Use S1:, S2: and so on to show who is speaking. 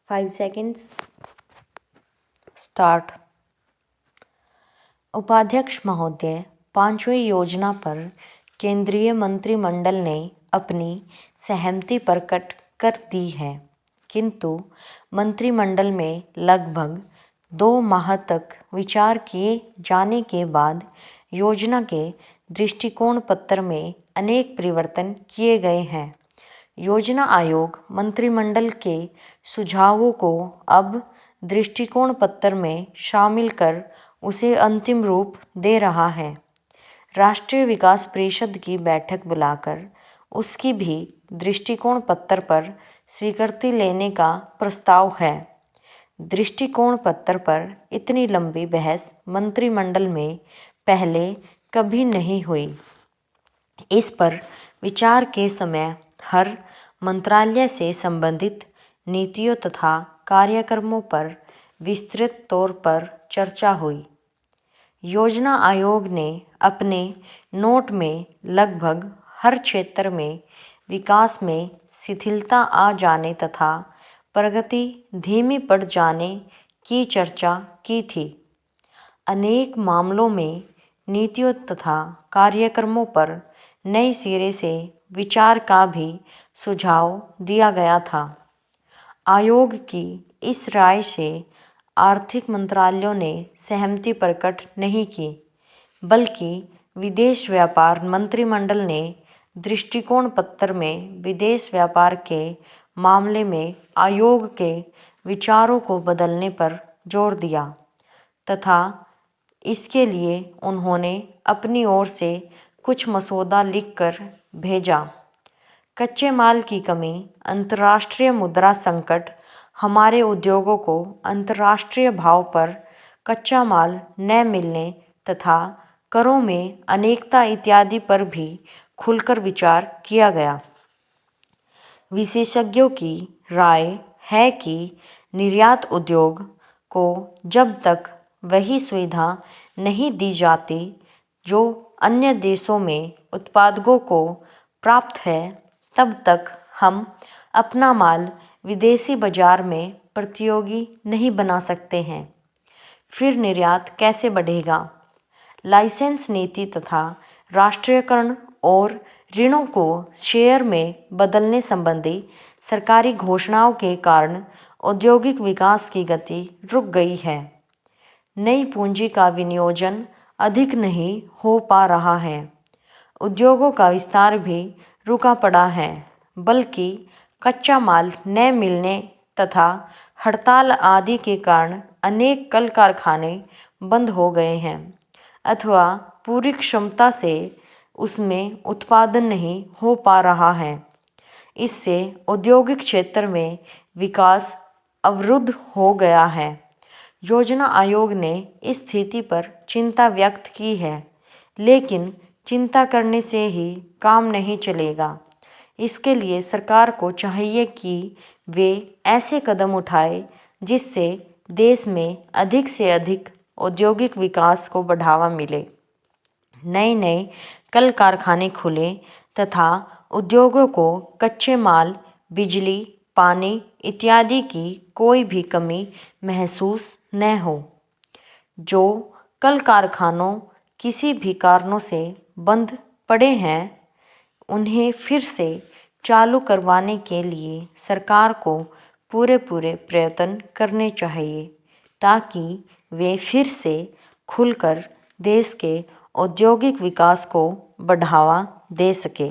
S1: 5 seconds start. उपाध्यक्ष महोदय, 5वीं योजना पर केंद्रीय मंत्रिमंडल ने अपनी सहमति प्रकट कर दी है, किंतु मंत्रिमंडल में लगभग 2 माह तक विचार किए जाने के बाद योजना के दृष्टिकोण पत्र में अनेक परिवर्तन किए गए हैं। योजना आयोग मंत्रिमंडल के सुझावों को अब दृष्टिकोण पत्र में शामिल कर उसे अंतिम रूप दे रहा है। राष्ट्रीय विकास परिषद की बैठक बुलाकर उसकी भी दृष्टिकोण पत्र पर स्वीकृति लेने का प्रस्ताव है। दृष्टिकोण पत्र पर इतनी लंबी बहस मंत्रिमंडल में पहले कभी नहीं हुई। इस पर विचार के समय हर मंत्रालय से संबंधित नीतियों तथा कार्यक्रमों पर विस्तृत तौर पर चर्चा हुई। योजना आयोग ने अपने नोट में लगभग हर क्षेत्र में विकास में शिथिलता आ जाने तथा प्रगति धीमी पड़ जाने की चर्चा की थी। अनेक मामलों में नीतियों तथा कार्यक्रमों पर नए सिरे से विचार का भी सुझाव दिया गया था। आयोग की इस राय से आर्थिक मंत्रालयों ने सहमति प्रकट नहीं की, बल्कि विदेश व्यापार मंत्रिमंडल ने दृष्टिकोण पत्र में विदेश व्यापार के मामले में आयोग के विचारों को बदलने पर जोर दिया तथा इसके लिए उन्होंने अपनी ओर से कुछ मसौदा लिखकर भेजा। कच्चे माल की कमी, अंतर्राष्ट्रीय मुद्रा संकट हमारे उद्योगों को अंतर्राष्ट्रीय भाव पर कच्चा माल न मिलने तथा करों में अनेकता इत्यादि पर भी खुलकर विचार किया गया। विशेषज्ञों की राय है कि निर्यात उद्योग को जब तक वही सुविधा नहीं दी जाती जो अन्य देशों में उत्पादकों को प्राप्त है, तब तक हम अपना माल विदेशी बाजार में प्रतियोगी नहीं बना सकते हैं। फिर निर्यात कैसे बढ़ेगा? लाइसेंस नीति तथा राष्ट्रीयकरण और ऋणों को शेयर में बदलने संबंधी सरकारी घोषणाओं के कारण औद्योगिक विकास की गति रुक गई है। नई पूंजी का विनियोजन अधिक नहीं हो पा रहा है। उद्योगों का विस्तार भी रुका पड़ा है, बल्कि कच्चा माल न मिलने तथा हड़ताल आदि के कारण अनेक कल कारखाने बंद हो गए हैं अथवा पूरी क्षमता से उसमें उत्पादन नहीं हो पा रहा है। इससे औद्योगिक क्षेत्र में विकास अवरुद्ध हो गया है। योजना आयोग ने इस स्थिति पर चिंता व्यक्त की है, लेकिन चिंता करने से ही काम नहीं चलेगा। इसके लिए सरकार को चाहिए कि वे ऐसे कदम उठाए जिससे देश में अधिक से अधिक औद्योगिक विकास को बढ़ावा मिले, नए नए कल कारखाने खुले तथा उद्योगों को कच्चे माल, बिजली, पानी इत्यादि की कोई भी कमी महसूस न हो। जो कल कारखानों किसी भी कारणों से बंद पड़े हैं, उन्हें फिर से चालू करवाने के लिए सरकार को पूरे प्रयत्न करने चाहिए ताकि वे फिर से खुलकर देश के औद्योगिक विकास को बढ़ावा दे सके।